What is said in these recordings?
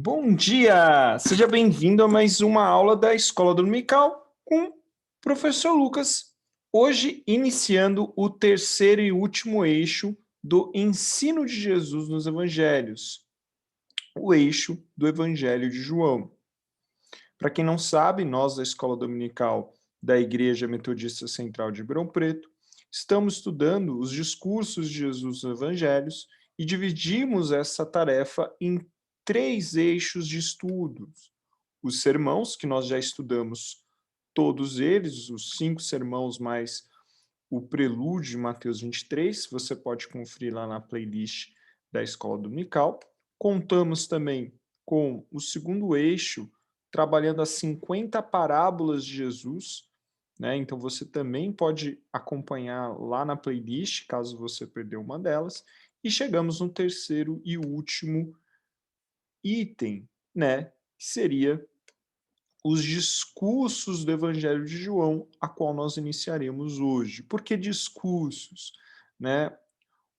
Bom dia! Seja bem-vindo a mais uma aula da Escola Dominical com o professor Lucas. Hoje, iniciando o terceiro e último eixo do ensino de Jesus nos Evangelhos, o eixo do Evangelho de João. Para quem não sabe, nós da Escola Dominical da Igreja Metodista Central de Ribeirão Preto estamos estudando os discursos de Jesus nos Evangelhos e dividimos essa tarefa em três eixos de estudos. Os sermãos, que nós já estudamos todos eles, os 5 sermãos mais o prelúdio de Mateus 23, você pode conferir lá na playlist da Escola Dominical. Contamos também com o segundo eixo, trabalhando as 50 parábolas de Jesus, né? Então você também pode acompanhar lá na playlist, caso você perdeu uma delas. E chegamos no terceiro e último item, né? Que seria os discursos do Evangelho de João, a qual nós iniciaremos hoje. Por que discursos? Né?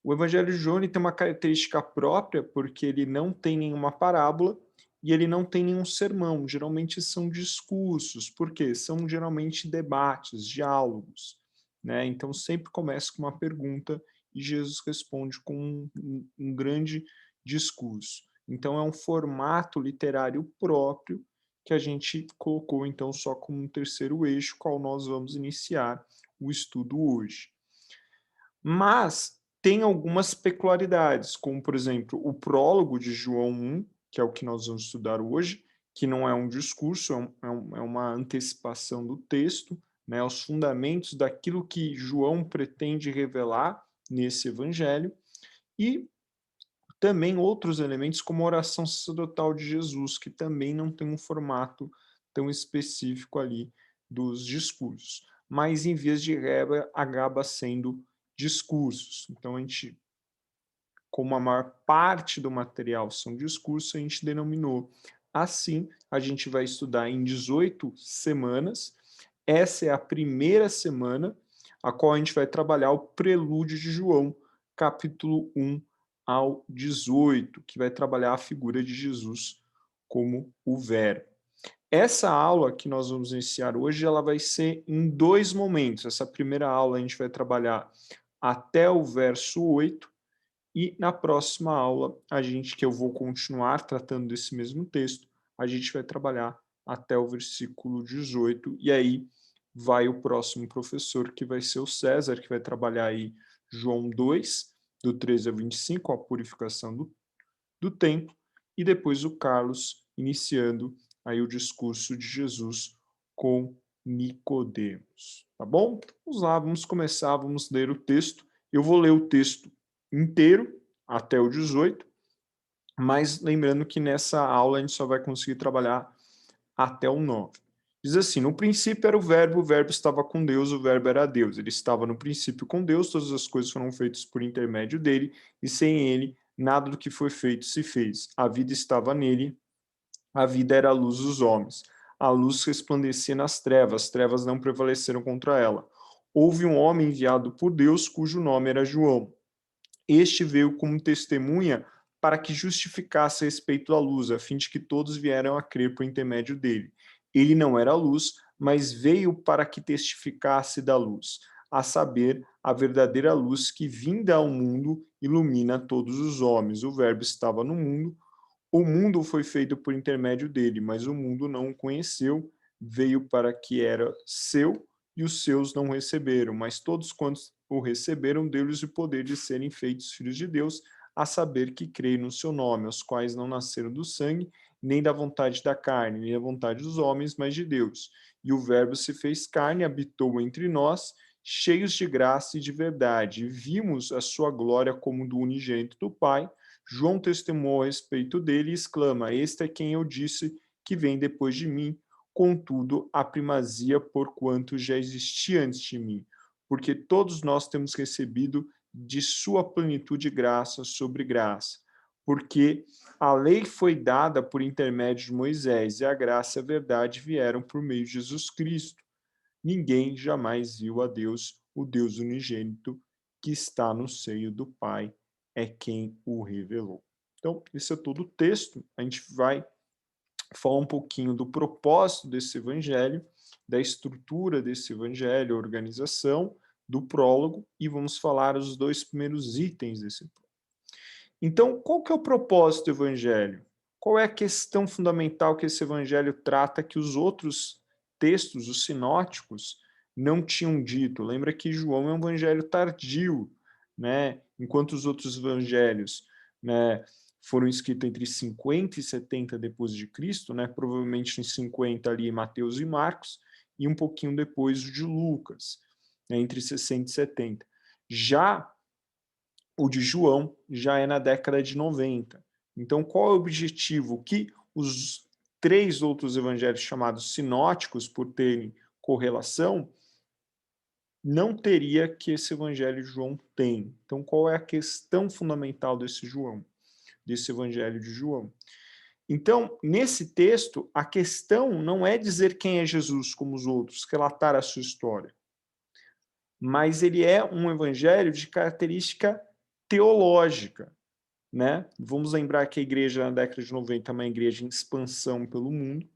O Evangelho de João tem uma característica própria, porque ele não tem nenhuma parábola e ele não tem nenhum sermão. Geralmente são discursos, porque são geralmente debates, diálogos. Né? Então sempre começa com uma pergunta e Jesus responde com um grande discurso. Então é um formato literário próprio que a gente colocou então só como um terceiro eixo, qual nós vamos iniciar o estudo hoje. Mas tem algumas peculiaridades, como por exemplo o prólogo de João 1, que é o que nós vamos estudar hoje, que não é um discurso, é uma antecipação do texto, né, os fundamentos daquilo que João pretende revelar nesse evangelho, e também outros elementos como a oração sacerdotal de Jesus, que também não tem um formato tão específico ali dos discursos, mas em vias de regra acaba sendo discursos. Então a gente, como a maior parte do material são discursos, a gente denominou assim. A gente vai estudar em 18 semanas. Essa é a primeira semana, a qual a gente vai trabalhar o prelúdio de João, capítulo 1 ao 18, que vai trabalhar a figura de Jesus como o Verbo. Essa aula que nós vamos iniciar hoje, ela vai ser em dois momentos. Essa primeira aula a gente vai trabalhar até o verso 8, e na próxima aula, que eu vou continuar tratando desse mesmo texto, a gente vai trabalhar até o versículo 18, e aí vai o próximo professor, que vai ser o César, que vai trabalhar aí João 2, do 13 ao 25, a purificação do templo, e depois o Carlos, iniciando aí o discurso de Jesus com Nicodemos. Tá bom? Vamos lá, vamos começar, vamos ler o texto. Eu vou ler o texto inteiro, até o 18, mas lembrando que nessa aula a gente só vai conseguir trabalhar até o 9. Diz assim: no princípio era o verbo estava com Deus, o verbo era Deus. Ele estava no princípio com Deus, todas as coisas foram feitas por intermédio dele, e sem ele, nada do que foi feito se fez. A vida estava nele, a vida era a luz dos homens. A luz resplandecia nas trevas, as trevas não prevaleceram contra ela. Houve um homem enviado por Deus, cujo nome era João. Este veio como testemunha para que justificasse a respeito da luz, a fim de que todos vieram a crer por intermédio dele. Ele não era a luz, mas veio para que testificasse da luz, a saber, a verdadeira luz que, vinda ao mundo, ilumina todos os homens. O Verbo estava no mundo, o mundo foi feito por intermédio dele, mas o mundo não o conheceu, veio para que era seu, e os seus não receberam, mas todos quantos o receberam, deu-lhes o poder de serem feitos filhos de Deus, a saber que creem no seu nome, os quais não nasceram do sangue, nem da vontade da carne, nem da vontade dos homens, mas de Deus. E o Verbo se fez carne, habitou entre nós, cheios de graça e de verdade, e vimos a sua glória como do unigênito do Pai. João testemunhou a respeito dele e exclama: este é quem eu disse que vem depois de mim, contudo, a primazia porquanto já existia antes de mim, porque todos nós temos recebido de sua plenitude graça sobre graça, porque a lei foi dada por intermédio de Moisés e a graça e a verdade vieram por meio de Jesus Cristo. Ninguém jamais viu a Deus, o Deus unigênito que está no seio do Pai é quem o revelou. Então, esse é todo o texto. A gente vai falar um pouquinho do propósito desse evangelho, da estrutura desse evangelho, a organização, do prólogo, e vamos falar os 2 primeiros itens desse prólogo. Então, qual que é o propósito do evangelho? Qual é a questão fundamental que esse evangelho trata que os outros textos, os sinóticos, não tinham dito? Lembra que João é um evangelho tardio, né? Enquanto os outros evangelhos, né, foram escritos entre 50 e 70 depois de Cristo, né? Provavelmente em 50 ali Mateus e Marcos, e um pouquinho depois o de Lucas, né, entre 60 e 70. Já o de João já é na década de 90. Então, qual é o objetivo? Que os 3 outros evangelhos chamados sinóticos, por terem correlação, não teria que esse evangelho de João tem. Então, qual é a questão fundamental desse evangelho de João? Então, nesse texto, a questão não é dizer quem é Jesus como os outros, relatar a sua história, mas ele é um evangelho de característica teológica, né? Vamos lembrar que a igreja na década de 90 é uma igreja em expansão pelo mundo,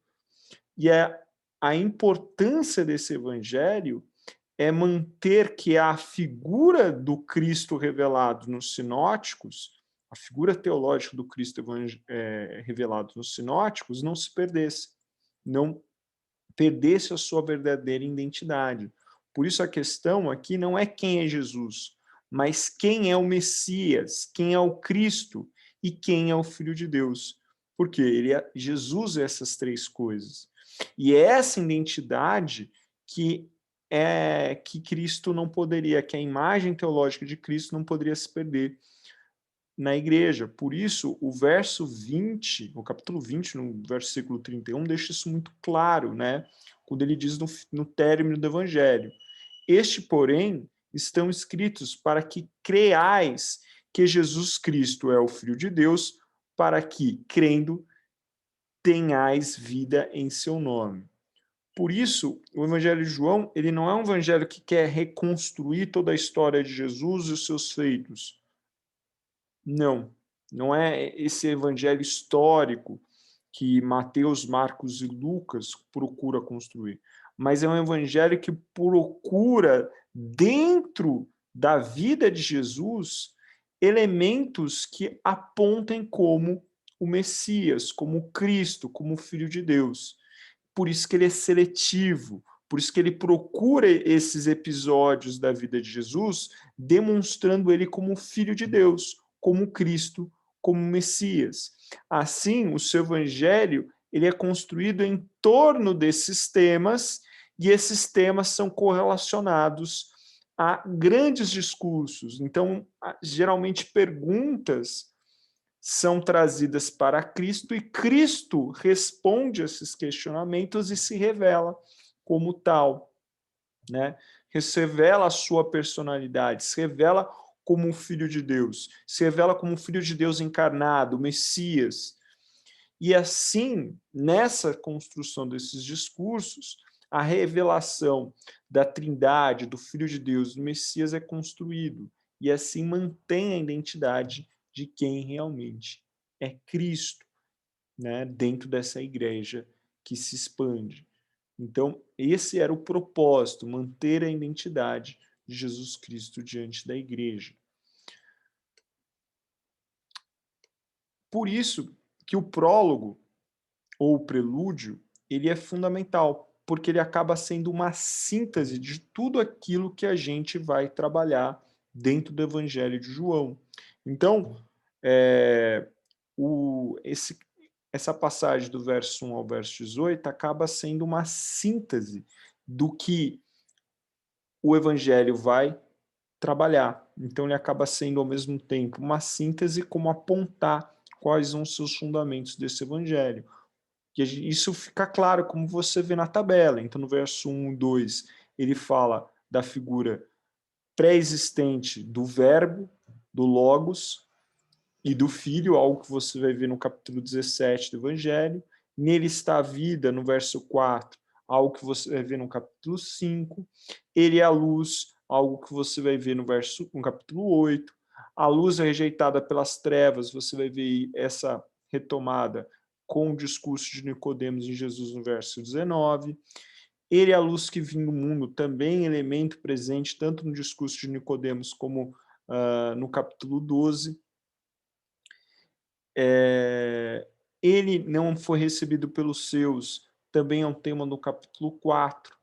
e a importância desse evangelho é manter que a figura do Cristo revelado nos sinóticos, a figura teológica do Cristo revelado nos sinóticos, não se perdesse, não perdesse a sua verdadeira identidade. Por isso a questão aqui não é quem é Jesus, mas quem é o Messias, quem é o Cristo e quem é o Filho de Deus. Porque Jesus é essas 3 coisas. E é essa identidade que Cristo não poderia, que a imagem teológica de Cristo não poderia se perder na igreja. Por isso, o verso 20, o capítulo 20, no versículo 31, deixa isso muito claro, né? Quando ele diz no término do evangelho: este, porém, estão escritos para que creais que Jesus Cristo é o Filho de Deus, para que, crendo, tenhais vida em seu nome. Por isso, o Evangelho de João, ele não é um evangelho que quer reconstruir toda a história de Jesus e os seus feitos. Não, não é esse evangelho histórico que Mateus, Marcos e Lucas procura construir, mas é um evangelho que procura, dentro da vida de Jesus, elementos que apontem como o Messias, como o Cristo, como o Filho de Deus. Por isso que ele é seletivo, por isso que ele procura esses episódios da vida de Jesus, demonstrando ele como Filho de Deus, como Cristo, como Messias. Assim, o seu evangelho ele é construído em torno desses temas, e esses temas são correlacionados a grandes discursos. Então, geralmente perguntas são trazidas para Cristo, e Cristo responde a esses questionamentos e se revela como tal, né? Se revela a sua personalidade, se revela como um filho de Deus, se revela como um filho de Deus encarnado, o Messias. E assim, nessa construção desses discursos, a revelação da Trindade, do Filho de Deus, do Messias é construído, e assim mantém a identidade de quem realmente é Cristo, né, dentro dessa igreja que se expande. Então, esse era o propósito, manter a identidade de Jesus Cristo diante da igreja. Por isso que o prólogo, ou o prelúdio, ele é fundamental, porque ele acaba sendo uma síntese de tudo aquilo que a gente vai trabalhar dentro do Evangelho de João. Então, essa passagem do verso 1 ao verso 18 acaba sendo uma síntese do que o Evangelho vai trabalhar. Então, ele acaba sendo, ao mesmo tempo, uma síntese, como apontar quais são os seus fundamentos desse Evangelho. E isso fica claro, como você vê na tabela. Então, no verso 1 e 2, ele fala da figura pré-existente do verbo, do logos e do filho, algo que você vai ver no capítulo 17 do Evangelho. Nele está a vida, no verso 4, algo que você vai ver no capítulo 5. Ele é a luz, algo que você vai ver no capítulo 8. A luz é rejeitada pelas trevas, você vai ver essa retomada com o discurso de Nicodemos em Jesus no verso 19. Ele é a luz que vinha no mundo, também elemento presente tanto no discurso de Nicodemos como no capítulo 12. Ele não foi recebido pelos seus, também é um tema no capítulo 4.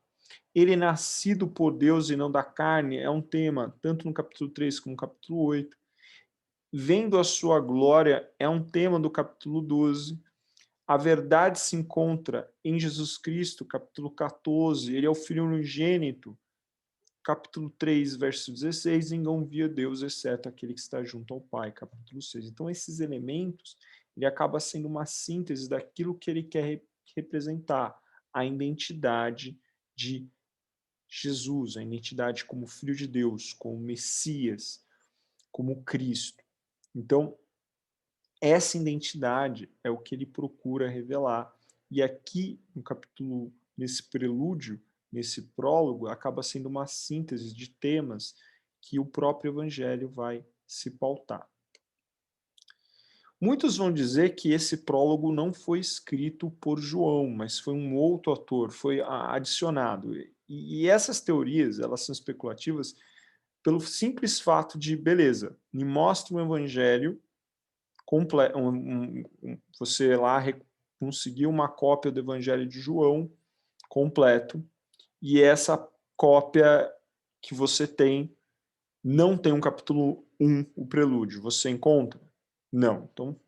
Ele nascido por Deus e não da carne, é um tema tanto no capítulo 3 como no capítulo 8. Vendo a sua glória, é um tema do capítulo 12. A verdade se encontra em Jesus Cristo, capítulo 14. Ele é o Filho unigênito, capítulo 3, verso 16. Ninguém via Deus, exceto aquele que está junto ao Pai, capítulo 6. Então, esses elementos, ele acaba sendo uma síntese daquilo que ele quer representar, a identidade de Jesus, a identidade como Filho de Deus, como Messias, como Cristo. Então, essa identidade é o que ele procura revelar. E aqui, no capítulo, nesse prelúdio, nesse prólogo, acaba sendo uma síntese de temas que o próprio Evangelho vai se pautar. Muitos vão dizer que esse prólogo não foi escrito por João, mas foi um outro autor, foi adicionado. E essas teorias, elas são especulativas pelo simples fato de, beleza, me mostra um evangelho completo, você lá conseguiu uma cópia do evangelho de João completo, e essa cópia que você tem não tem um capítulo 1, o prelúdio. Você encontra? Não. Então,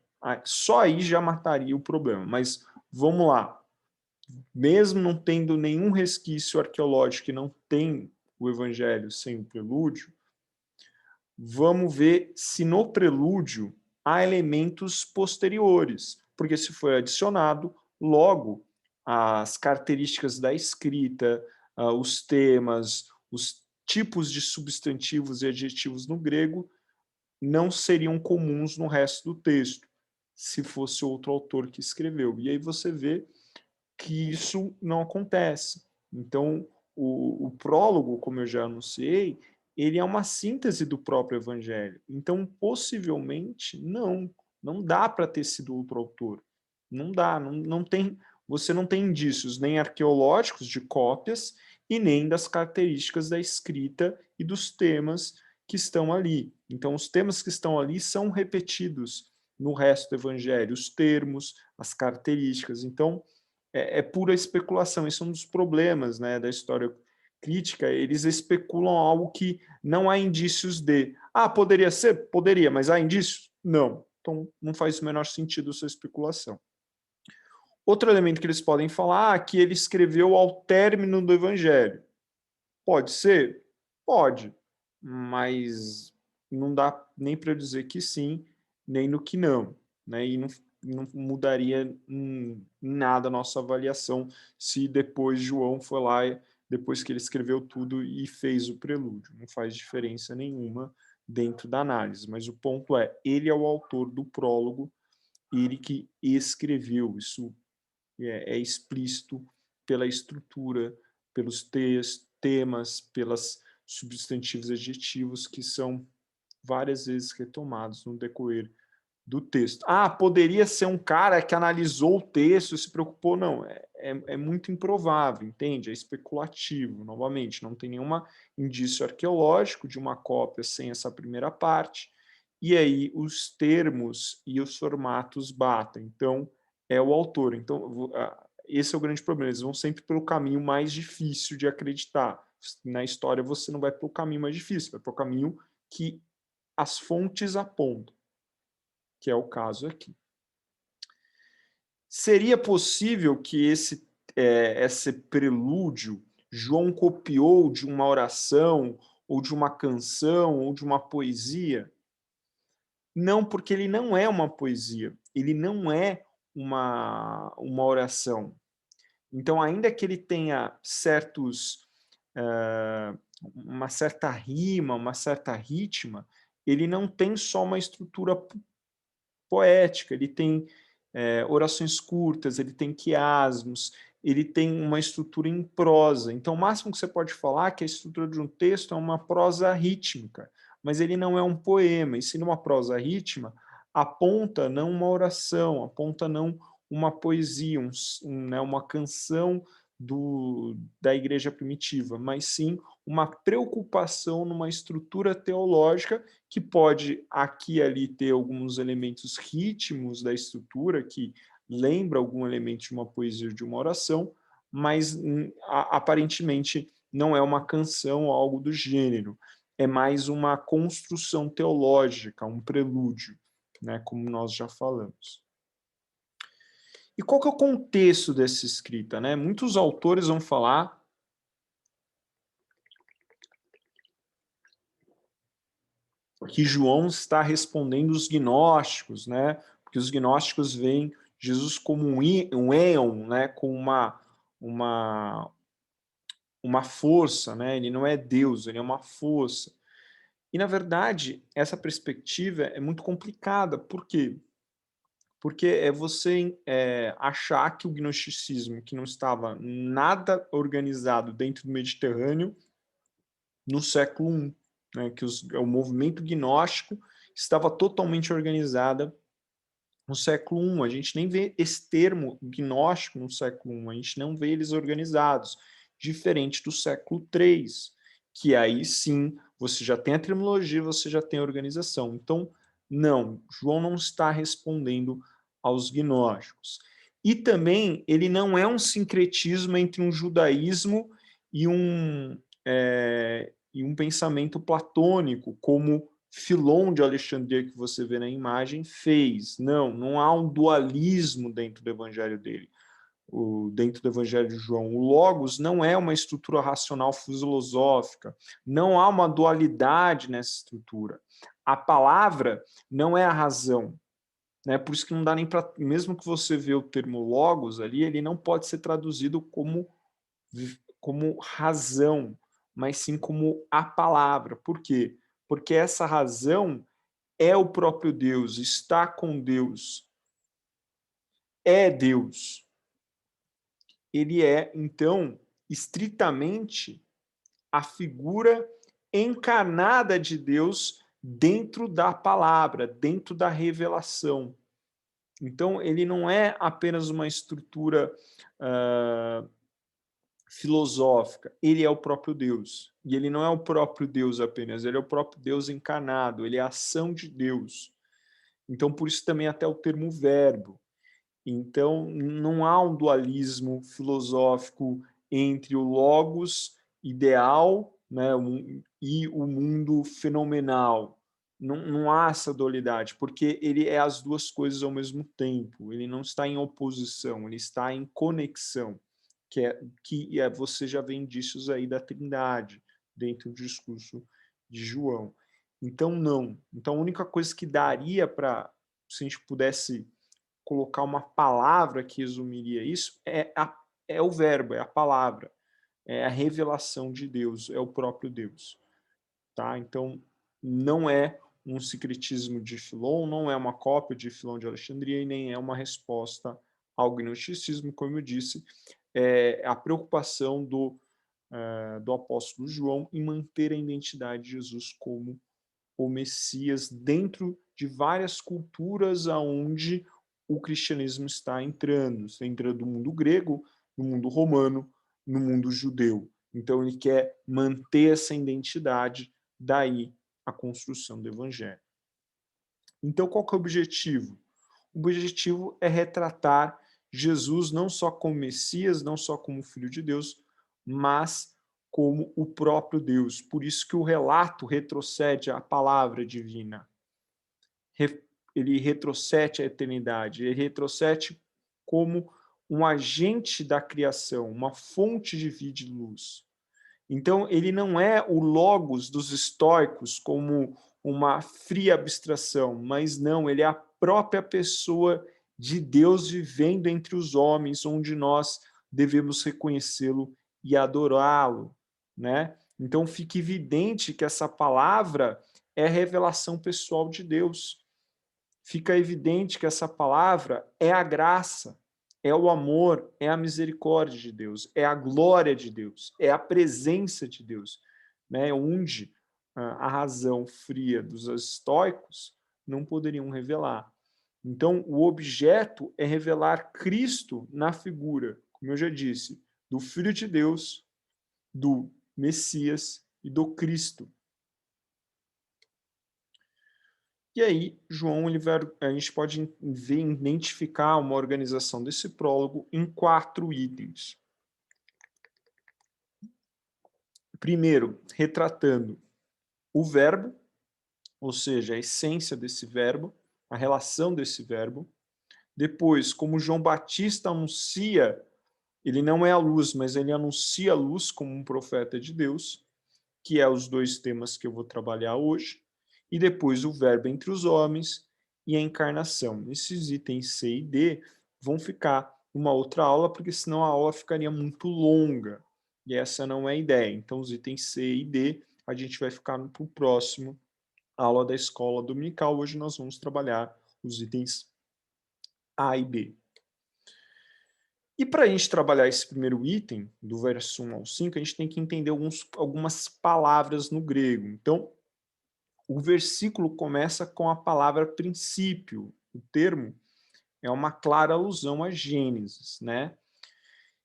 só aí já mataria o problema. Mas vamos lá. Mesmo não tendo nenhum resquício arqueológico que não tem o evangelho sem o prelúdio, vamos ver se no prelúdio há elementos posteriores, porque se foi adicionado, logo as características da escrita, os temas, os tipos de substantivos e adjetivos no grego não seriam comuns no resto do texto, se fosse outro autor que escreveu. E aí você vê que isso não acontece. Então, o prólogo, como eu já anunciei, ele é uma síntese do próprio evangelho. Então, possivelmente, não dá para ter sido outro autor. Não dá, não tem, você não tem indícios nem arqueológicos de cópias e nem das características da escrita e dos temas que estão ali. Então, os temas que estão ali são repetidos no resto do evangelho, os termos, as características. Então, é pura especulação. Isso é um dos problemas, né, da história crítica. Eles especulam algo que não há indícios de. Poderia ser? Poderia, mas há indícios? Não. Então, não faz o menor sentido essa especulação. Outro elemento que eles podem falar é que ele escreveu ao término do evangelho. Pode ser? Pode. Mas não dá nem para dizer que sim, nem no que não. Né? E não mudaria em nada a nossa avaliação se depois João foi lá, depois que ele escreveu tudo e fez o prelúdio. Não faz diferença nenhuma dentro da análise. Mas o ponto é, ele é o autor do prólogo, ele que escreveu. Isso é explícito pela estrutura, pelos temas, pelas substantivos e adjetivos que são várias vezes retomados no decorrer do texto. Poderia ser um cara que analisou o texto e se preocupou. Não, é muito improvável, entende? É especulativo, novamente, não tem nenhum indício arqueológico de uma cópia sem essa primeira parte, e aí os termos e os formatos batem. Então, é o autor. Então, esse é o grande problema. Eles vão sempre pelo caminho mais difícil de acreditar. Na história, você não vai pelo caminho mais difícil, vai pelo caminho que as fontes apontam, que é o caso aqui. Seria possível que esse prelúdio João copiou de uma oração, ou de uma canção, ou de uma poesia? Não, porque ele não é uma poesia, ele não é uma oração. Então, ainda que ele tenha uma certa rima, uma certa ritma, ele não tem só uma estrutura poética, ele tem orações curtas, ele tem quiasmos, ele tem uma estrutura em prosa. Então, o máximo que você pode falar é que a estrutura de um texto é uma prosa rítmica, mas ele não é um poema, e sim uma prosa ritma, aponta não uma oração, aponta não uma poesia, né, uma canção da igreja primitiva, mas sim uma preocupação numa estrutura teológica que pode aqui e ali ter alguns elementos ritmos da estrutura que lembra algum elemento de uma poesia ou de uma oração, mas aparentemente não é uma canção ou algo do gênero. É mais uma construção teológica, um prelúdio, né, como nós já falamos. E qual que é o contexto dessa escrita, né? Muitos autores vão falar que João está respondendo os gnósticos, né? Porque os gnósticos veem Jesus como um éon, né? Com uma força, né? Ele não é Deus, ele é uma força. E, na verdade, essa perspectiva é muito complicada. Por quê? Porque é você achar que o gnosticismo, que não estava nada organizado dentro do Mediterrâneo, no século I, né, que o movimento gnóstico estava totalmente organizado no século I. A gente nem vê esse termo gnóstico no século I, a gente não vê eles organizados, diferente do século III, que aí sim você já tem a terminologia, você já tem a organização. Então, não, João não está respondendo aos gnósticos. E também ele não é um sincretismo entre um judaísmo e um pensamento platônico, como Filon de Alexandria, que você vê na imagem, fez. Não, não há um dualismo dentro do evangelho dele, dentro do evangelho de João. O Logos não é uma estrutura racional filosófica, não há uma dualidade nessa estrutura. A palavra não é a razão, né? Por isso que não dá nem para, mesmo que você vê o termo Logos ali, ele não pode ser traduzido como razão, mas sim como a palavra. Por quê? Porque essa razão é o próprio Deus, está com Deus, é Deus. Ele é, então, estritamente a figura encarnada de Deus dentro da palavra, dentro da revelação. Então, ele não é apenas uma estrutura filosófica, ele é o próprio Deus. E ele não é o próprio Deus apenas, ele é o próprio Deus encarnado, ele é a ação de Deus. Então, por isso também até o termo verbo. Então, não há um dualismo filosófico entre o logos ideal, né, e o mundo fenomenal. Não há essa dualidade, porque ele é as duas coisas ao mesmo tempo. Ele não está em oposição, ele está em conexão, você já vê indícios aí da Trindade dentro do discurso de João. Então, não. Então, a única coisa que daria para, se a gente pudesse colocar uma palavra que resumiria isso, é o verbo, é a palavra, é a revelação de Deus, é o próprio Deus. Tá? Então, não é um secretismo de Filon, não é uma cópia de Filon de Alexandria e nem é uma resposta ao gnosticismo, como eu disse, é a preocupação do apóstolo João em manter a identidade de Jesus como o Messias dentro de várias culturas aonde o cristianismo está entrando. Está entrando no mundo grego, no mundo romano, no mundo judeu. Então ele quer manter essa identidade, daí a construção do evangelho. Então qual que é o objetivo? O objetivo é retratar Jesus não só como Messias, não só como Filho de Deus, mas como o próprio Deus. Por isso que o relato retrocede à palavra divina. Ele retrocede à eternidade, ele retrocede como um agente da criação, uma fonte de vida e luz. Então, ele não é o logos dos estoicos como uma fria abstração, mas não, ele é a própria pessoa de Deus vivendo entre os homens, onde nós devemos reconhecê-lo e adorá-lo, né? Então, fica evidente que essa palavra é a revelação pessoal de Deus. Fica evidente que essa palavra é a graça, é o amor, é a misericórdia de Deus, é a glória de Deus, é a presença de Deus, né? Onde a razão fria dos estoicos não poderiam revelar. Então, o objeto é revelar Cristo na figura, como eu já disse, do Filho de Deus, do Messias e do Cristo. E aí, João, a gente pode identificar uma organização desse prólogo em 4 itens. Primeiro, retratando o verbo, ou seja, a essência desse verbo, a relação desse verbo. Depois, como João Batista anuncia, ele não é a luz, mas ele anuncia a luz como um profeta de Deus, que é os 2 temas que eu vou trabalhar hoje. E depois o verbo entre os homens e a encarnação. Esses itens C e D vão ficar uma outra aula, porque senão a aula ficaria muito longa. E essa não é a ideia. Então, os itens C e D a gente vai ficar para o próximo aula da escola dominical. Hoje nós vamos trabalhar os itens A e B. E para a gente trabalhar esse primeiro item, do verso 1 ao 5, a gente tem que entender algumas palavras no grego. Então, o versículo começa com a palavra princípio. O termo é uma clara alusão a Gênesis, né?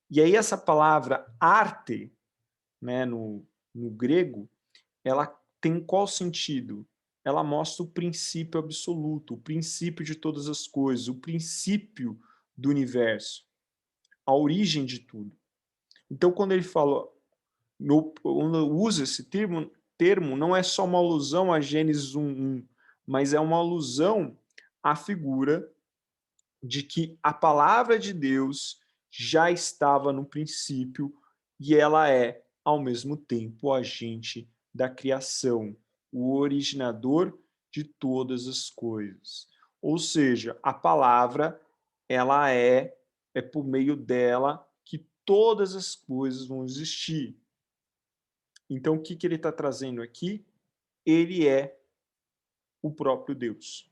E aí essa palavra arte, né, no grego, ela tem qual sentido? Ela mostra o princípio absoluto, o princípio de todas as coisas, o princípio do universo, a origem de tudo. Então, quando ele fala, quando usa esse termo, não é só uma alusão a Gênesis 1:1, mas é uma alusão à figura de que a palavra de Deus já estava no princípio e ela é, ao mesmo tempo, o agente da criação, o originador de todas as coisas. Ou seja, a palavra, ela é por meio dela que todas as coisas vão existir. Então, o que ele está trazendo aqui? Ele é o próprio Deus.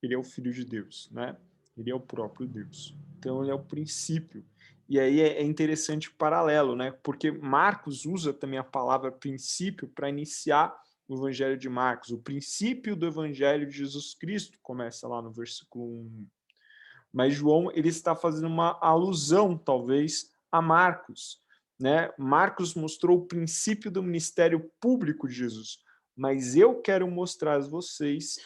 Ele é o Filho de Deus, né? Ele é o próprio Deus. Então, ele é o princípio. E aí é interessante o paralelo, né? Porque Marcos usa também a palavra princípio para iniciar o Evangelho de Marcos. O princípio do Evangelho de Jesus Cristo começa lá no versículo 1. Mas João, ele está fazendo uma alusão, talvez, a Marcos, né? Marcos mostrou o princípio do ministério público de Jesus. Mas eu quero mostrar a vocês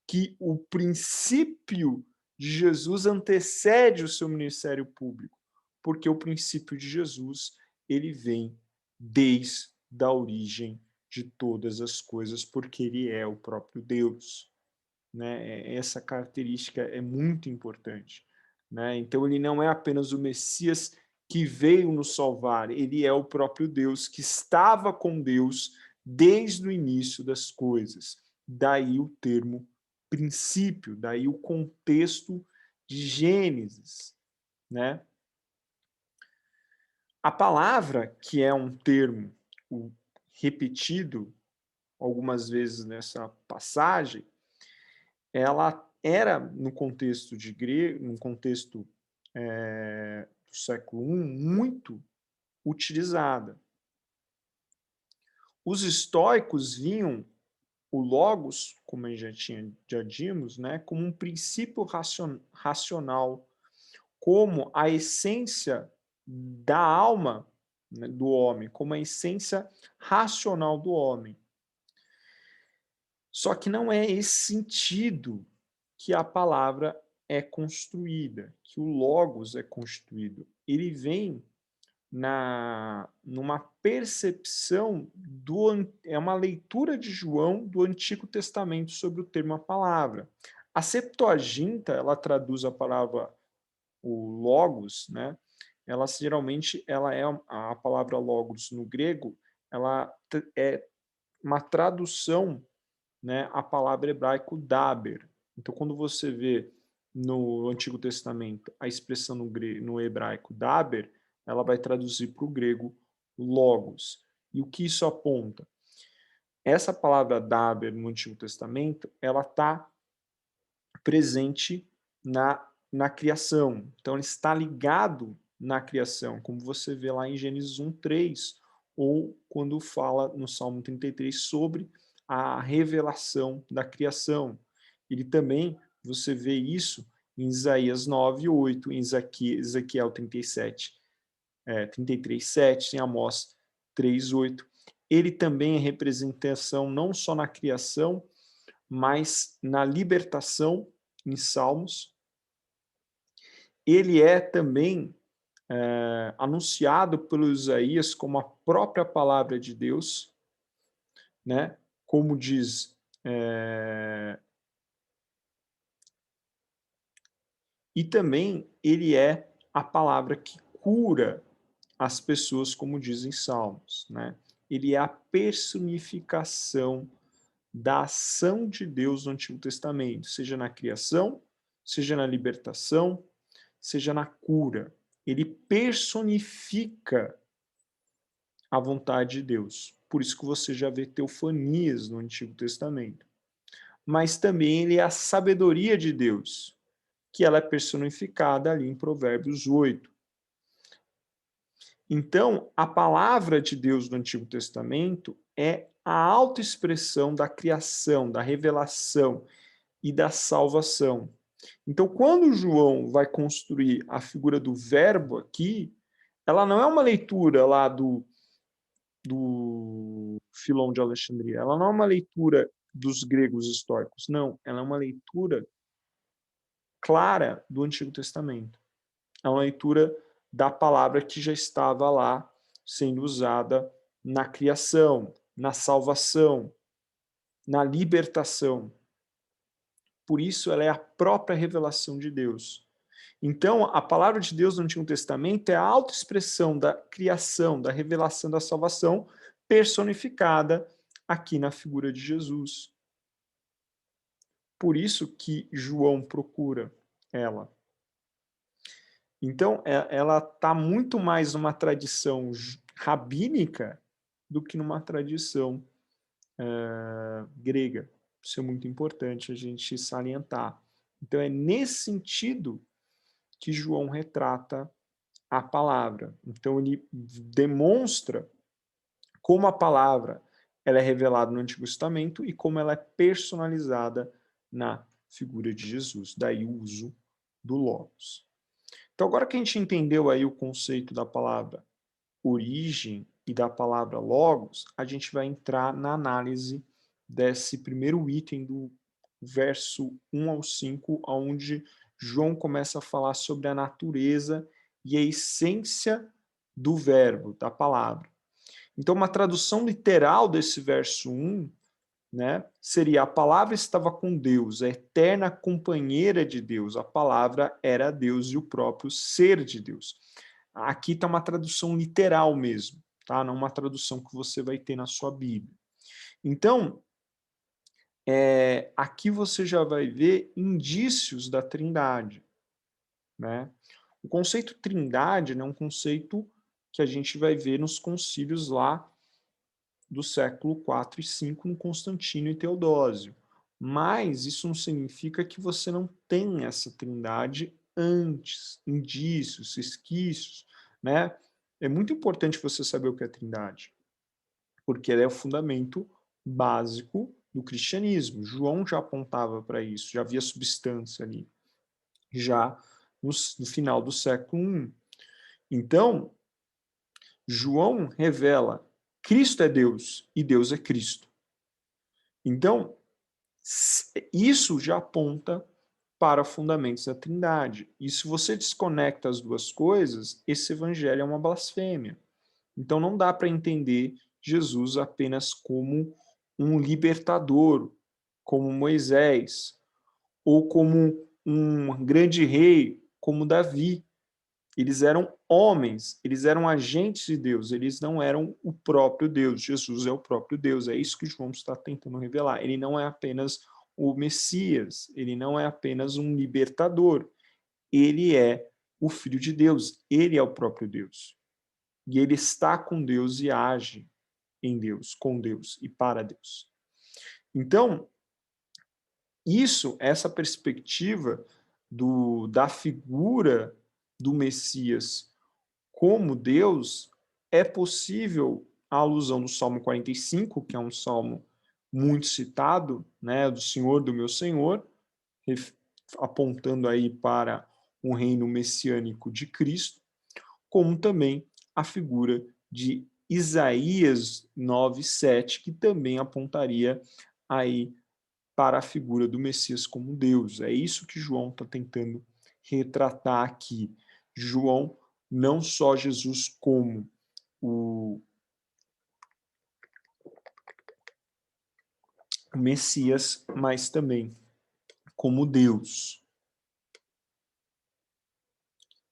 que o princípio de Jesus antecede o seu ministério público, porque o princípio de Jesus, ele vem desde a origem de todas as coisas, porque ele é o próprio Deus, né? Essa característica é muito importante, né? Então ele não é apenas o Messias que veio nos salvar, ele é o próprio Deus que estava com Deus desde o início das coisas. Daí o termo princípio, daí o contexto de Gênesis, né? A palavra, que é um termo repetido algumas vezes nessa passagem, ela era no contexto de grego, no contexto do século I, muito utilizada. Os estoicos viam o logos, como a gente já vimos, né, como um princípio racional, como a essência da alma, né, do homem, como a essência racional do homem. Só que não é esse sentido que a palavra é construída, que o logos é construído. Ele vem numa percepção é uma leitura de João do Antigo Testamento sobre o termo a palavra. A Septuaginta, ela traduz a palavra o logos, né? Ela geralmente ela é a palavra logos no grego, ela é uma tradução, né, a palavra hebraico daber. Então, quando você vê no Antigo Testamento a expressão no hebraico daber, ela vai traduzir para o grego logos. E o que isso aponta? Essa palavra daber no Antigo Testamento, ela está presente na criação. Então, ele está ligado na criação, como você vê lá em Gênesis 1:3, ou quando fala no Salmo 33 sobre a revelação da criação. Ele também, você vê isso em Isaías 9:8, em Ezequiel 33:7, em Amós 3:8. Ele também é representação não só na criação, mas na libertação, em Salmos. Ele é também anunciado pelo Isaías como a própria palavra de Deus, né? Como diz e também ele é a palavra que cura as pessoas, como dizem Salmos, né? Ele é a personificação da ação de Deus no Antigo Testamento, seja na criação, seja na libertação, seja na cura. Ele personifica a vontade de Deus. Por isso que você já vê teofanias no Antigo Testamento. Mas também ele é a sabedoria de Deus, que ela é personificada ali em Provérbios 8. Então, a palavra de Deus do Antigo Testamento é a autoexpressão da criação, da revelação e da salvação. Então, quando João vai construir a figura do verbo aqui, ela não é uma leitura lá do Filon de Alexandria, ela não é uma leitura dos gregos históricos, não, ela é uma leitura clara do Antigo Testamento. É uma leitura da palavra que já estava lá sendo usada na criação, na salvação, na libertação. Por isso, ela é a própria revelação de Deus. Então, a palavra de Deus no Antigo Testamento é a autoexpressão da criação, da revelação da salvação, personificada aqui na figura de Jesus. Por isso que João procura ela. Então, ela está muito mais numa tradição rabínica do que numa tradição grega. Isso é muito importante a gente salientar. Então, é nesse sentido que João retrata a palavra. Então, ele demonstra como a palavra ela é revelada no Antigo Testamento e como ela é personalizada na figura de Jesus. Daí o uso do Logos. Então, agora que a gente entendeu aí o conceito da palavra origem e da palavra logos, a gente vai entrar na análise desse primeiro item do verso 1 ao 5, onde João começa a falar sobre a natureza e a essência do verbo, da palavra. Então, uma tradução literal desse verso 1, né, seria: a palavra estava com Deus, a eterna companheira de Deus, a palavra era Deus e o próprio ser de Deus. Aqui está uma tradução literal mesmo, tá? Não uma tradução que você vai ter na sua Bíblia. Então, aqui você já vai ver indícios da Trindade, né? O conceito Trindade, né, é um conceito que a gente vai ver nos concílios lá do século 4 e 5 no Constantino e Teodósio. Mas isso não significa que você não tenha essa trindade antes, indícios, resquícios, né? É muito importante você saber o que é trindade, porque ela é o fundamento básico do cristianismo. João já apontava para isso, já havia substância ali, já no final do século I. Então, João revela: Cristo é Deus e Deus é Cristo. Então, isso já aponta para fundamentos da Trindade. E se você desconecta as duas coisas, esse evangelho é uma blasfêmia. Então não dá para entender Jesus apenas como um libertador, como Moisés, ou como um grande rei, como Davi. Eles eram homens, eles eram agentes de Deus, eles não eram o próprio Deus. Jesus é o próprio Deus, é isso que João está tentando revelar. Ele não é apenas o Messias, ele não é apenas um libertador, ele é o Filho de Deus, ele é o próprio Deus. E ele está com Deus e age em Deus, com Deus e para Deus. Então, essa perspectiva da figura do Messias como Deus é possível a alusão do Salmo 45, que é um salmo muito citado, né, do Senhor, do meu Senhor, apontando aí para um reino messiânico de Cristo, como também a figura de Isaías 9:7, que também apontaria aí para a figura do Messias como Deus. É isso que João está tentando retratar aqui. João, não só Jesus como o Messias, mas também como Deus.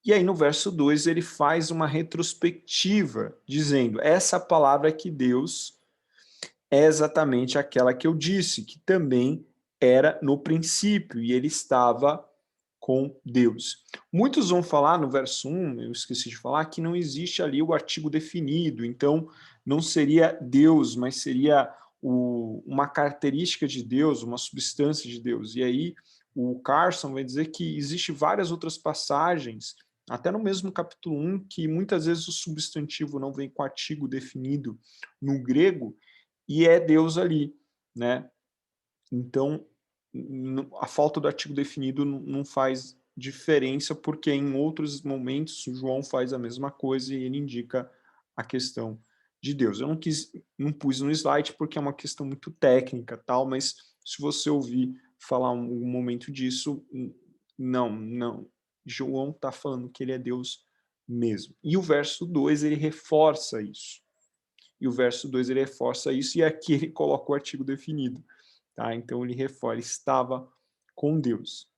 E aí no verso 2 ele faz uma retrospectiva, dizendo, essa palavra que Deus é exatamente aquela que eu disse, que também era no princípio, e ele estava com Deus. Muitos vão falar no verso 1, eu esqueci de falar, que não existe ali o artigo definido, então não seria Deus, mas seria uma característica de Deus, uma substância de Deus. E aí o Carson vai dizer que existe várias outras passagens, até no mesmo capítulo 1, que muitas vezes o substantivo não vem com artigo definido no grego, e é Deus ali, né? Então, a falta do artigo definido não faz diferença, porque em outros momentos o João faz a mesma coisa e ele indica a questão de Deus. Eu não pus no slide porque é uma questão muito técnica, tal, mas se você ouvir falar um momento disso, não. João está falando que ele é Deus mesmo. E o verso 2, ele reforça isso. E o verso 2 ele reforça isso, e aqui ele coloca o artigo definido. Tá? Então ele reforça, estava com Deus.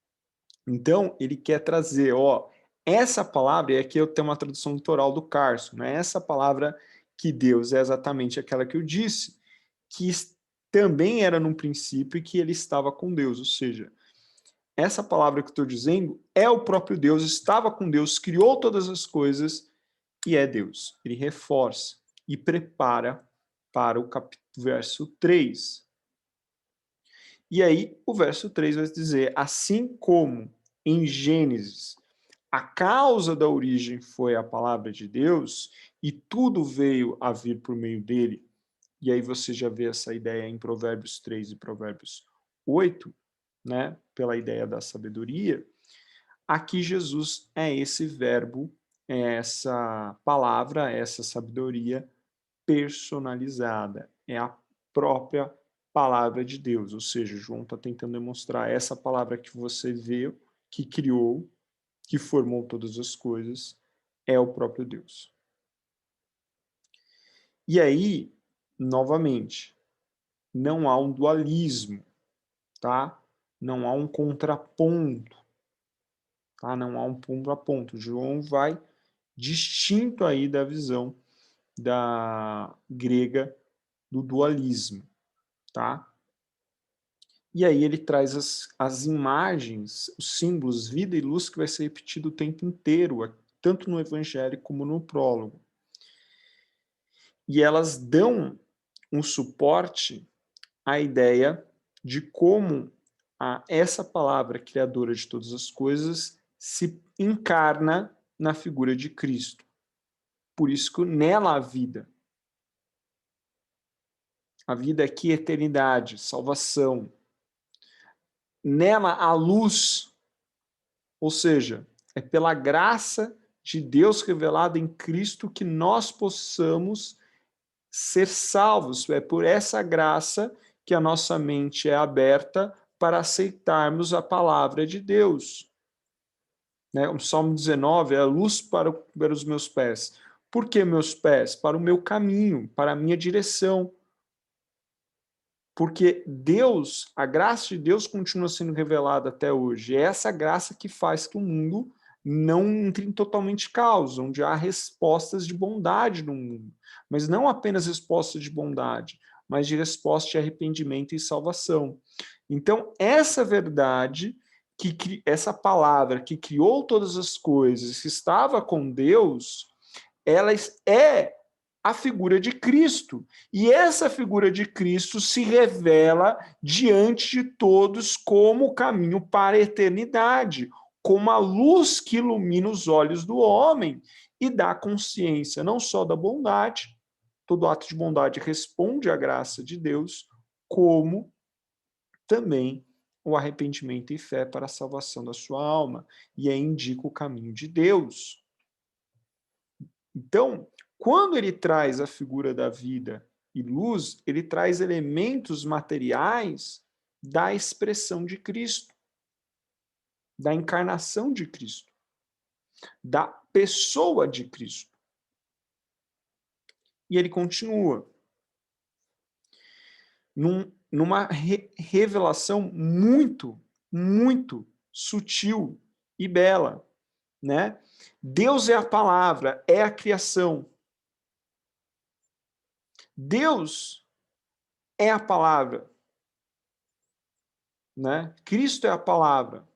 Então ele quer trazer, essa palavra, e aqui eu tenho uma tradução literal do Carson, né? Essa palavra que Deus é exatamente aquela que eu disse, que também era no princípio e que ele estava com Deus, ou seja, essa palavra que eu estou dizendo é o próprio Deus, estava com Deus, criou todas as coisas e é Deus. Ele reforça e prepara para o verso 3. E aí, o verso 3 vai dizer, assim como em Gênesis, a causa da origem foi a palavra de Deus, e tudo veio a vir por meio dele, e aí você já vê essa ideia em Provérbios 3 e Provérbios 8, né, pela ideia da sabedoria, aqui Jesus é esse verbo, é essa palavra, essa sabedoria personalizada, é a própria palavra de Deus, ou seja, João está tentando demonstrar essa palavra que você vê, que criou, que formou todas as coisas, é o próprio Deus. E aí, novamente, não há um dualismo, tá? Não há um contraponto, tá? Não há um contraponto. João vai distinto aí da visão da grega do dualismo, tá? E aí ele traz as imagens, os símbolos, vida e luz, que vai ser repetido o tempo inteiro, tanto no Evangelho como no prólogo. E elas dão um suporte à ideia de como essa palavra criadora de todas as coisas se encarna na figura de Cristo. Por isso que nela há vida. A vida aqui é eternidade, salvação. Nela há luz, ou seja, é pela graça de Deus revelada em Cristo que nós possamos ser salvos. É por essa graça que a nossa mente é aberta para aceitarmos a palavra de Deus. Né? O Salmo 19 é a luz para os meus pés. Por que meus pés? Para o meu caminho, para a minha direção. Porque Deus, a graça de Deus continua sendo revelada até hoje. É essa graça que faz que o mundo não entre em totalmente caos, onde há respostas de bondade no mundo. Mas não apenas respostas de bondade, mas de resposta de arrependimento e salvação. Então, essa verdade, essa palavra que criou todas as coisas, que estava com Deus, ela é a figura de Cristo. E essa figura de Cristo se revela diante de todos como o caminho para a eternidade, como a luz que ilumina os olhos do homem e dá consciência não só da bondade, todo ato de bondade responde à graça de Deus, como também o arrependimento e fé para a salvação da sua alma, e aí indica o caminho de Deus. Então, quando ele traz a figura da vida e luz, ele traz elementos materiais da expressão de Cristo, da encarnação de Cristo, da pessoa de Cristo. E ele continua. Numa revelação muito, muito sutil e bela, né? Deus é a palavra, é a criação. Deus é a palavra, né? Cristo é a palavra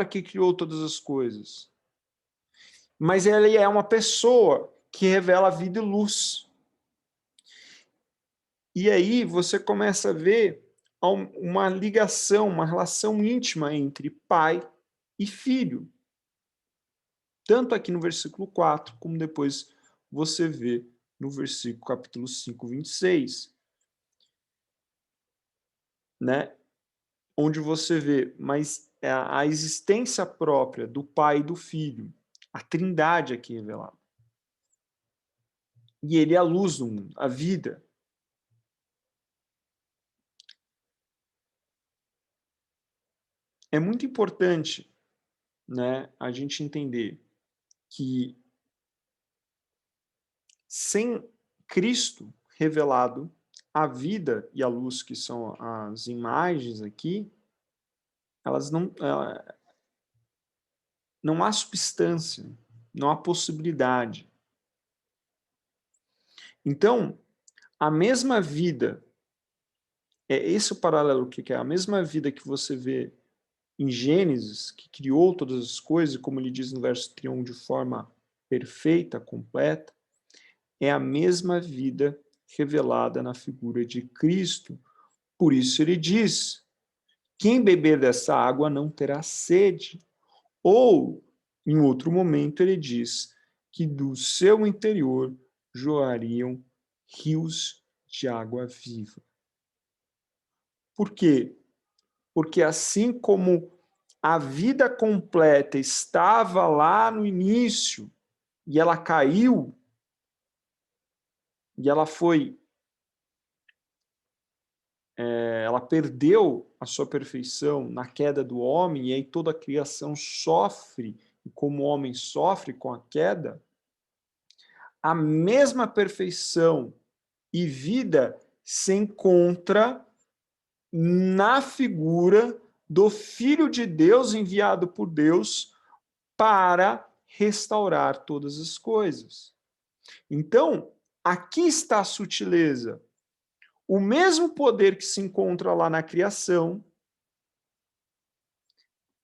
que criou todas as coisas. Mas ele é uma pessoa que revela vida e luz. E aí você começa a ver uma ligação, uma relação íntima entre pai e filho. Tanto aqui no versículo 4, como depois você vê no versículo capítulo 5, 26. Né? Onde você vê, mas a existência própria do pai e do filho, a trindade aqui revelada. E ele é a luz do mundo, a vida. É muito importante, né, a gente entender que sem Cristo revelado, a vida e a luz, que são as imagens aqui, elas não há substância, não há possibilidade. Então, a mesma vida, é esse o paralelo que é a mesma vida que você vê em Gênesis, que criou todas as coisas, como ele diz no verso 31, de forma perfeita, completa, é a mesma vida revelada na figura de Cristo. Por isso ele diz: quem beber dessa água não terá sede. Ou, em outro momento, ele diz que do seu interior jorrariam rios de água viva. Por quê? Porque assim como a vida completa estava lá no início e ela caiu, e ela foi, ela perdeu a sua perfeição na queda do homem, e aí toda a criação sofre, e como o homem sofre com a queda, a mesma perfeição e vida se encontra na figura do Filho de Deus enviado por Deus para restaurar todas as coisas. Então, aqui está a sutileza. O mesmo poder que se encontra lá na criação,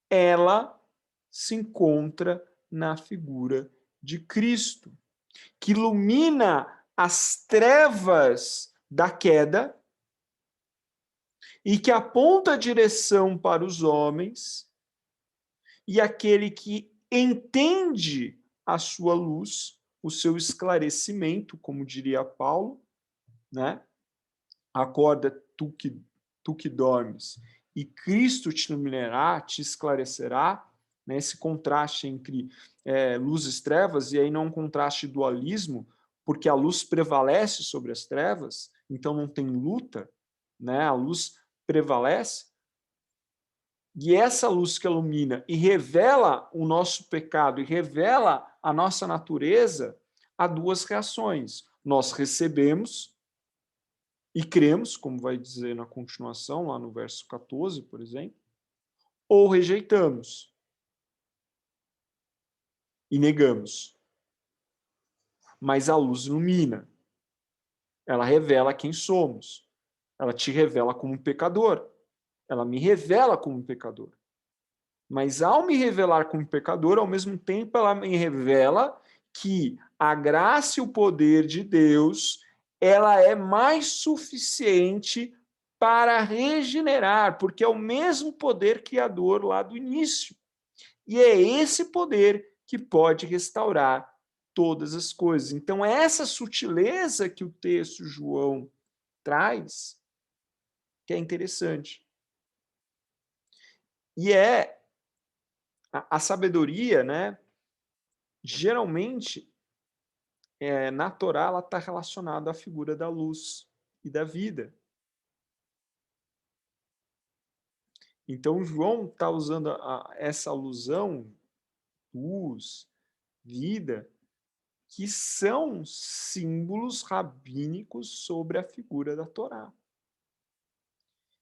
ela se encontra na figura de Cristo, que ilumina as trevas da queda e que aponta a direção para os homens, e aquele que entende a sua luz, o seu esclarecimento, como diria Paulo, né? Acorda tu que dormes, e Cristo te iluminará, te esclarecerá, né? Esse contraste entre luz e trevas, e aí não um contraste de dualismo, porque a luz prevalece sobre as trevas, então não tem luta, né? A luz prevalece, e essa luz que ilumina e revela o nosso pecado e revela a nossa natureza, há duas reações. Nós recebemos e cremos, como vai dizer na continuação, lá no verso 14, por exemplo, ou rejeitamos e negamos. Mas a luz ilumina. Ela revela quem somos. Ela te revela como um pecador. Ela me revela como um pecador. Mas ao me revelar como pecador, ao mesmo tempo ela me revela que a graça e o poder de Deus, ela é mais suficiente para regenerar, porque é o mesmo poder criador lá do início. E é esse poder que pode restaurar todas as coisas. Então, essa sutileza que o texto João traz, que é interessante. E a sabedoria, né? Geralmente, na Torá, ela está relacionada à figura da luz e da vida. Então, João está usando essa alusão, luz, vida, que são símbolos rabínicos sobre a figura da Torá.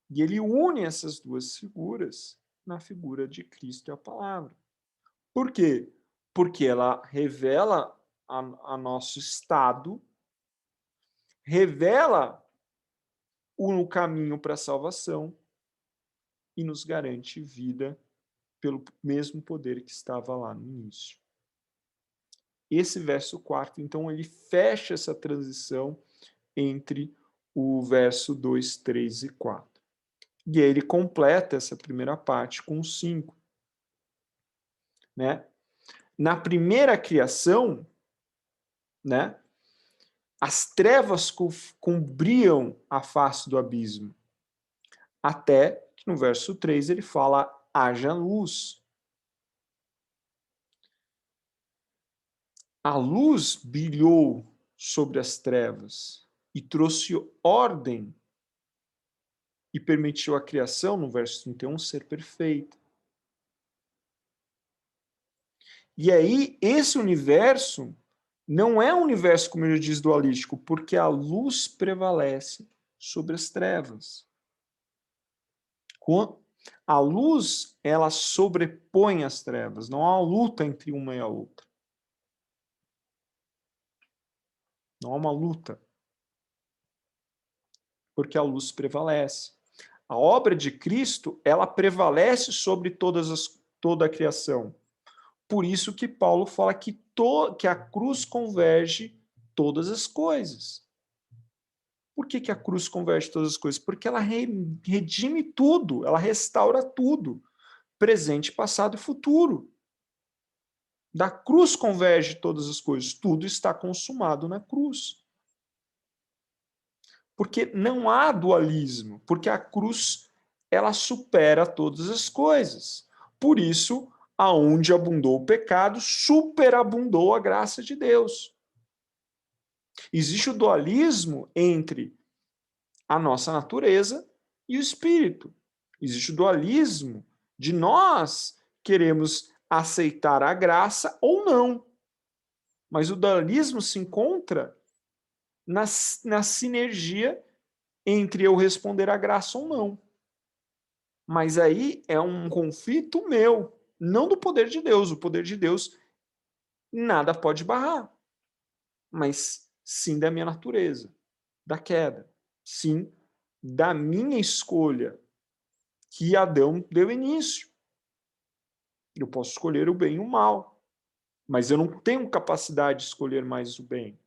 E ele une essas duas figuras na figura de Cristo e a palavra. Por quê? Porque ela revela a nosso estado, revela o caminho para a salvação e nos garante vida pelo mesmo poder que estava lá no início. Esse verso 4, então, ele fecha essa transição entre o verso 2, 3 e 4. E aí ele completa essa primeira parte com o 5. Né? Na primeira criação, né, as trevas cobriam a face do abismo. Até que no verso 3 ele fala: haja luz. A luz brilhou sobre as trevas e trouxe ordem e permitiu a criação, no verso 31, ser perfeita. E aí, esse universo não é um universo, como ele diz, dualístico, porque a luz prevalece sobre as trevas. A luz, ela sobrepõe as trevas, não há uma luta entre uma e a outra. Não há uma luta. Porque a luz prevalece. A obra de Cristo, ela prevalece sobre toda a criação. Por isso que Paulo fala que a cruz converge todas as coisas. Por que a cruz converge todas as coisas? Porque ela redime tudo, ela restaura tudo, presente, passado e futuro. Da cruz converge todas as coisas, tudo está consumado na cruz. Porque não há dualismo, porque a cruz ela supera todas as coisas. Por isso, aonde abundou o pecado, superabundou a graça de Deus. Existe o dualismo entre a nossa natureza e o espírito. Existe o dualismo de nós queremos aceitar a graça ou não. Mas o dualismo se encontra na sinergia entre eu responder à graça ou não. Mas aí é um conflito meu, não do poder de Deus. O poder de Deus nada pode barrar, mas sim da minha natureza, da queda, sim da minha escolha que Adão deu início. Eu posso escolher o bem e o mal, mas eu não tenho capacidade de escolher mais o bem.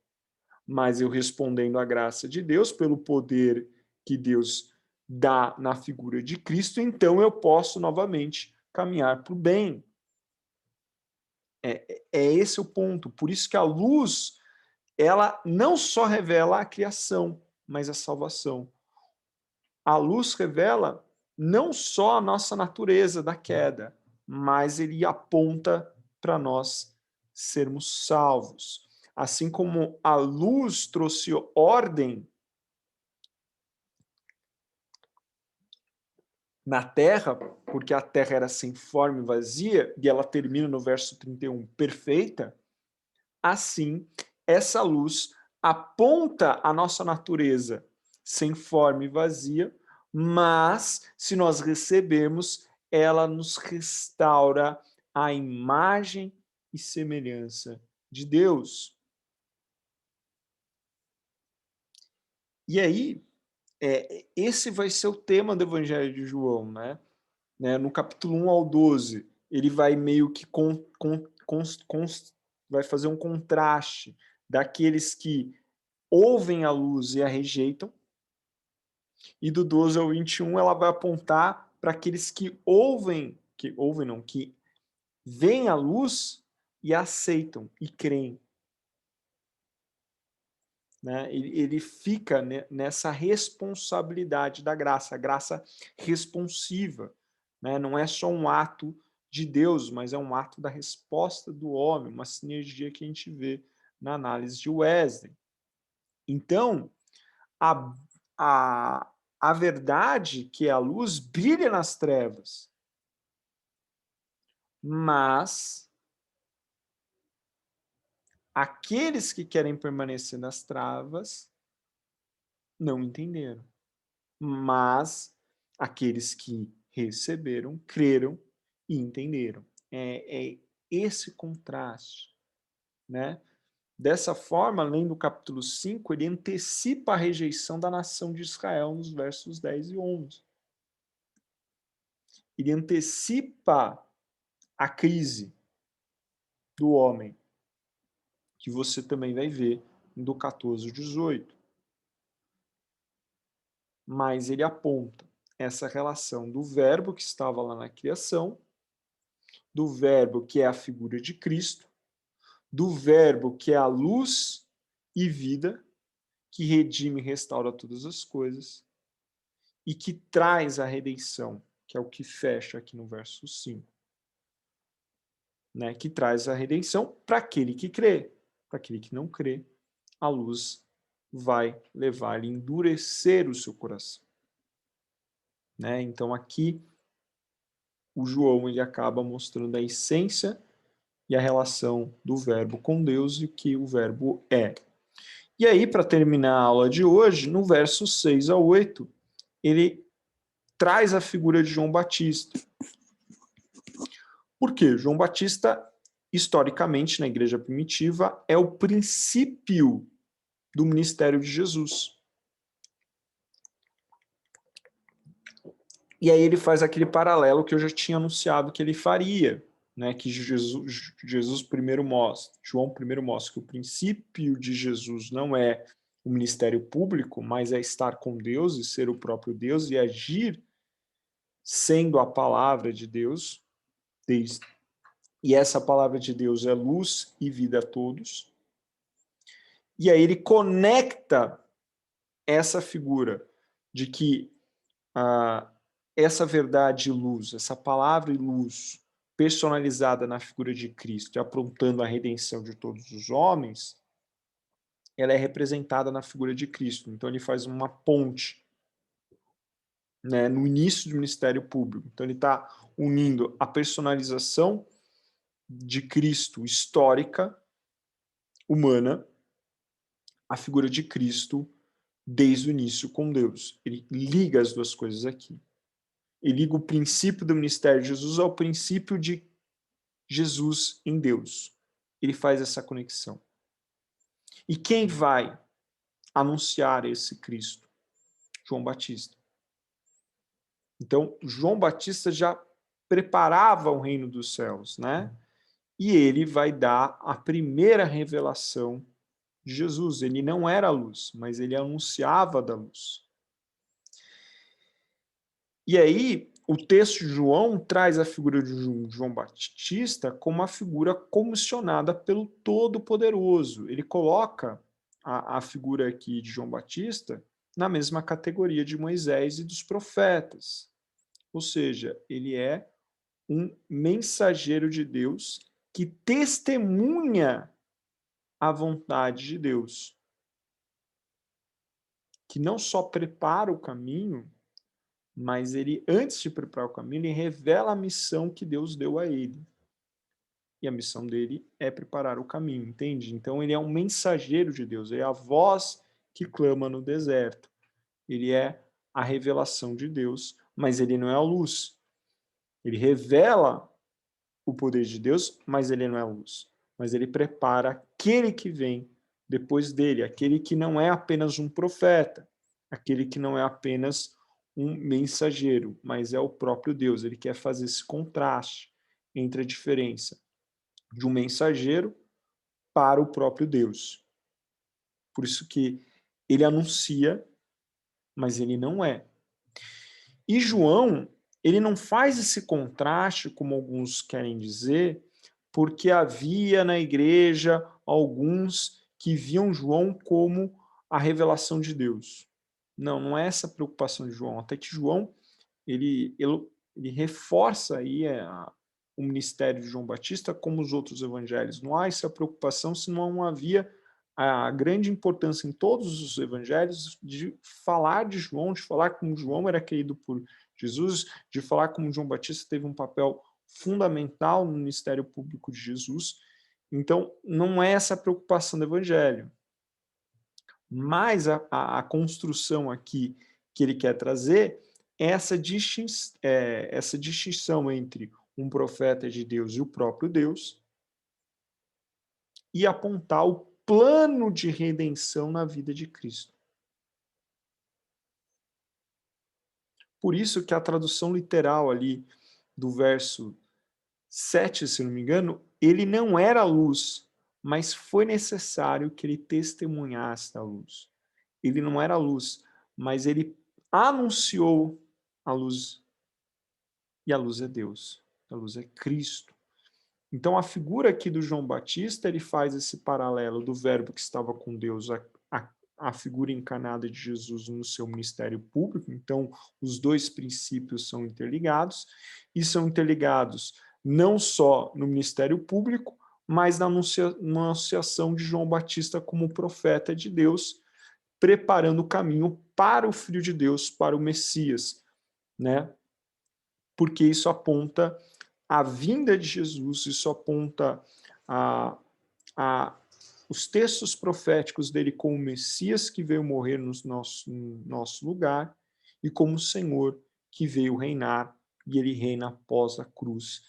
Mas eu respondendo à graça de Deus, pelo poder que Deus dá na figura de Cristo, então eu posso novamente caminhar para o bem. É esse o ponto. Por isso que a luz, ela não só revela a criação, mas a salvação. A luz revela não só a nossa natureza da queda, mas ele aponta para nós sermos salvos. Assim como a luz trouxe ordem na terra, porque a terra era sem forma e vazia, e ela termina no verso 31, perfeita, assim, essa luz aponta a nossa natureza sem forma e vazia, mas, se nós recebemos, ela nos restaura a imagem e semelhança de Deus. E aí, esse vai ser o tema do Evangelho de João, né? No capítulo 1 ao 12, ele vai meio que vai fazer um contraste daqueles que ouvem a luz e a rejeitam, e do 12 ao 21 ela vai apontar para aqueles que veem a luz e a aceitam e creem. né? Ele fica nessa responsabilidade da graça, a graça responsiva, né? Não é só um ato de Deus, mas é um ato da resposta do homem, uma sinergia que a gente vê na análise de Wesley. Então, a, a verdade, que é a luz, brilha nas trevas, mas aqueles que querem permanecer nas trevas não entenderam. Mas aqueles que receberam, creram e entenderam. É esse contraste, né? Dessa forma, além do capítulo 5, ele antecipa a rejeição da nação de Israel nos versos 10 e 11. Ele antecipa a crise do homem, que você também vai ver do 14 e 18. Mas ele aponta essa relação do verbo que estava lá na criação, do verbo que é a figura de Cristo, do verbo que é a luz e vida, que redime e restaura todas as coisas, e que traz a redenção, que é o que fecha aqui no verso 5. Né, que traz a redenção para aquele que crê. Para aquele que não crê, a luz vai levar a endurecer o seu coração. Né? Então aqui o João ele acaba mostrando a essência e a relação do verbo com Deus e o que o verbo é. E aí, para terminar a aula de hoje, no verso 6 a 8, ele traz a figura de João Batista. Por quê? João Batista, historicamente, na igreja primitiva, é o princípio do ministério de Jesus. E aí ele faz aquele paralelo que eu já tinha anunciado que ele faria, né? Que Jesus primeiro mostra, João primeiro mostra que o princípio de Jesus não é o ministério público, mas é estar com Deus e ser o próprio Deus e agir sendo a palavra de Deus, e essa palavra de Deus é luz e vida a todos. E aí ele conecta essa figura de que essa verdade e luz, essa palavra e luz personalizada na figura de Cristo e apontando a redenção de todos os homens, ela é representada na figura de Cristo. Então ele faz uma ponte, né, no início do ministério público. Então ele está unindo a personalização de Cristo histórica, humana, a figura de Cristo desde o início com Deus. Ele liga as duas coisas aqui. Ele liga o princípio do ministério de Jesus ao princípio de Jesus em Deus. Ele faz essa conexão. E quem vai anunciar esse Cristo? João Batista. Então, João Batista já preparava o reino dos céus, né? E ele vai dar a primeira revelação de Jesus. Ele não era a luz, mas ele anunciava da luz. E aí, o texto de João traz a figura de João Batista como uma figura comissionada pelo Todo-Poderoso. Ele coloca a figura aqui de João Batista na mesma categoria de Moisés e dos profetas. Ou seja, ele é um mensageiro de Deus que testemunha a vontade de Deus, que não só prepara o caminho, mas ele, antes de preparar o caminho, ele revela a missão que Deus deu a ele. E a missão dele é preparar o caminho, entende? Então ele é um mensageiro de Deus, ele é a voz que clama no deserto. Ele é a revelação de Deus, mas ele não é a luz. Ele revela o poder de Deus, mas ele não é a luz. Mas ele prepara aquele que vem depois dele, aquele que não é apenas um profeta, aquele que não é apenas um mensageiro, mas é o próprio Deus. Ele quer fazer esse contraste entre a diferença de um mensageiro para o próprio Deus. Por isso que ele anuncia, mas ele não é. E João, ele não faz esse contraste, como alguns querem dizer, porque havia na igreja alguns que viam João como a revelação de Deus. Não, não é essa a preocupação de João. Até que João, ele reforça aí o ministério de João Batista como os outros evangelhos. Não há essa preocupação se não havia a grande importância em todos os evangelhos de falar de João, de falar como João era querido por Jesus, de falar como João Batista teve um papel fundamental no ministério público de Jesus. Então, não é essa a preocupação do evangelho. Mas a construção aqui que ele quer trazer é essa distinção entre um profeta de Deus e o próprio Deus, e apontar o plano de redenção na vida de Cristo. Por isso que a tradução literal ali do verso 7, se não me engano, ele não era a luz, mas foi necessário que ele testemunhasse a luz. Ele não era a luz, mas ele anunciou a luz. E a luz é Deus, a luz é Cristo. Então a figura aqui do João Batista, ele faz esse paralelo do verbo que estava com Deus, a figura encarnada de Jesus no seu ministério público. Então os dois princípios são interligados, e são interligados não só no ministério público, mas na anunciação de João Batista como profeta de Deus, preparando o caminho para o Filho de Deus, para o Messias, né? Porque isso aponta a vinda de Jesus, isso aponta os textos proféticos dele como Messias que veio morrer no nosso lugar e como Senhor que veio reinar, e ele reina após a cruz.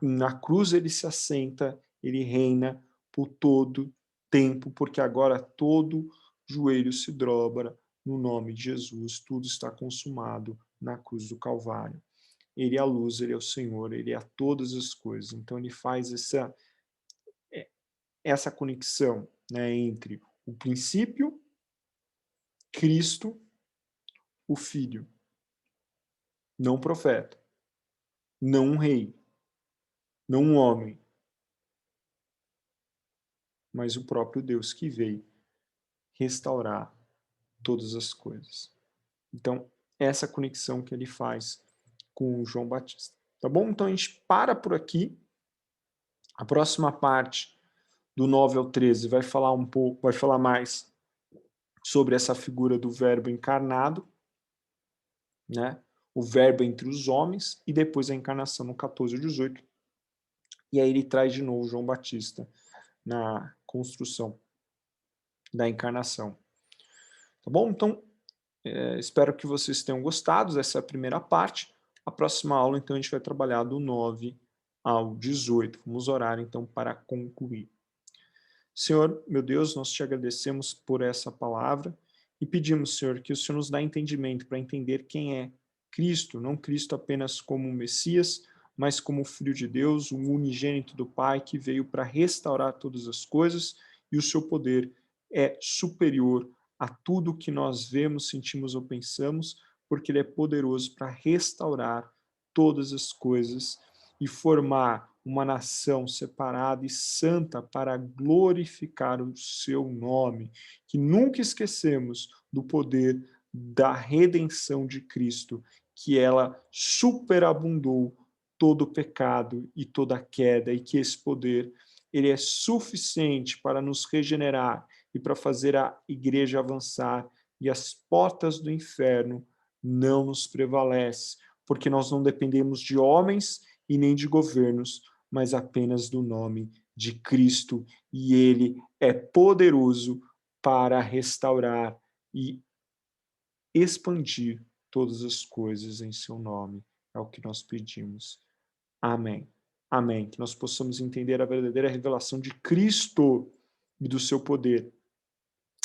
Na cruz ele se assenta, ele reina por todo tempo, porque agora todo joelho se dobra no nome de Jesus, tudo está consumado na cruz do Calvário. Ele é a luz, ele é o Senhor, ele é todas as coisas. Então ele faz essa conexão, né, entre o princípio, Cristo, o Filho, não profeta, não um rei, não um homem, mas o próprio Deus que veio restaurar todas as coisas. Então, essa conexão que ele faz com o João Batista. Tá bom? Então a gente para por aqui. A próxima parte, do 9 ao 13, vai falar mais sobre essa figura do verbo encarnado, né? O verbo entre os homens, e depois a encarnação no 14 e 18. E aí ele traz de novo João Batista na construção da encarnação. Tá bom? Então, espero que vocês tenham gostado. Essa é a primeira parte. A próxima aula, então, a gente vai trabalhar do 9 ao 18. Vamos orar, então, para concluir. Senhor, meu Deus, nós te agradecemos por essa palavra e pedimos, Senhor, que o Senhor nos dá entendimento para entender quem é Cristo, não Cristo apenas como Messias, mas como Filho de Deus, o unigênito do Pai que veio para restaurar todas as coisas, e o seu poder é superior a tudo que nós vemos, sentimos ou pensamos, porque ele é poderoso para restaurar todas as coisas e formar uma nação separada e santa para glorificar o seu nome, que nunca esquecemos do poder da redenção de Cristo, que ela superabundou todo o pecado e toda a queda, e que esse poder ele é suficiente para nos regenerar e para fazer a igreja avançar, e as portas do inferno não nos prevalecem, porque nós não dependemos de homens e nem de governos, mas apenas do nome de Cristo, e ele é poderoso para restaurar e expandir todas as coisas em seu nome. É o que nós pedimos. Amém. Amém. Que nós possamos entender a verdadeira revelação de Cristo e do seu poder.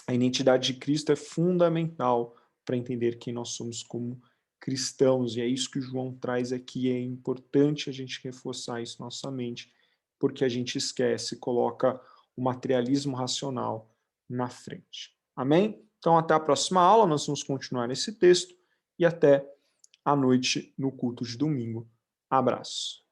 A identidade de Cristo é fundamental para entender quem nós somos como cristãos, e é isso que João traz aqui. É importante a gente reforçar isso na nossa mente, porque a gente esquece, coloca o materialismo racional na frente. Amém? Então, até a próxima aula, nós vamos continuar nesse texto, e até à noite no culto de domingo. Abraço.